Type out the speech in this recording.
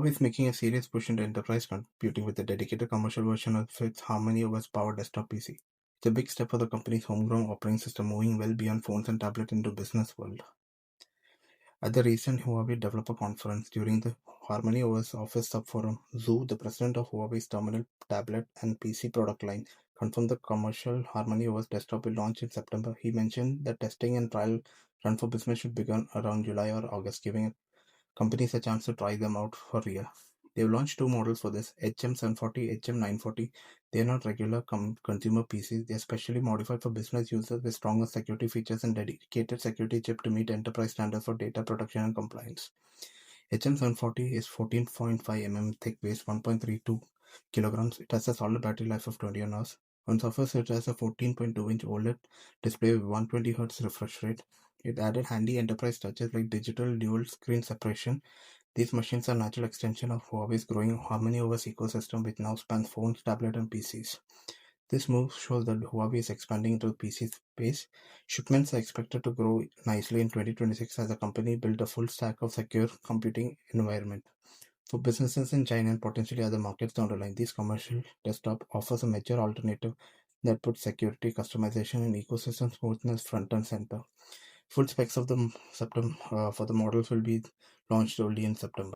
Huawei is making a serious push into enterprise computing with a dedicated commercial version of its HarmonyOS-powered desktop PC. It's a big step for the company's homegrown operating system, moving well beyond phones and tablets into business world. At the recent Huawei Developer Conference during the HarmonyOS Office Subforum, Zhu, the president of Huawei's terminal, tablet, and PC product line, confirmed the commercial HarmonyOS desktop will launch in September. He mentioned that testing and trial run for business should begin around July or August, giving companies a chance to try them out for real. They've launched two models for this, HM740, HM940. They are not regular consumer PCs. They are specially modified for business users with stronger security features and dedicated security chip to meet enterprise standards for data protection and compliance. HM740 is 14.5 mm thick, weighs 1.32 kilograms. It has a solid battery life of 21 hours. On surface, it has a 14.2-inch OLED display with 120Hz refresh rate. It added handy enterprise touches like digital dual screen separation. These machines are natural extension of Huawei's growing HarmonyOS ecosystem, which now spans phones, tablets, and PCs. This move shows that Huawei is expanding into the PC space. Shipments are expected to grow nicely in 2026 as the company built a full stack of secure computing environment. For businesses in China and potentially other markets down the line, this commercial desktop offers a mature alternative that puts security, customization, and ecosystem smoothness front and center. Full specs of the for the models will be launched only in September.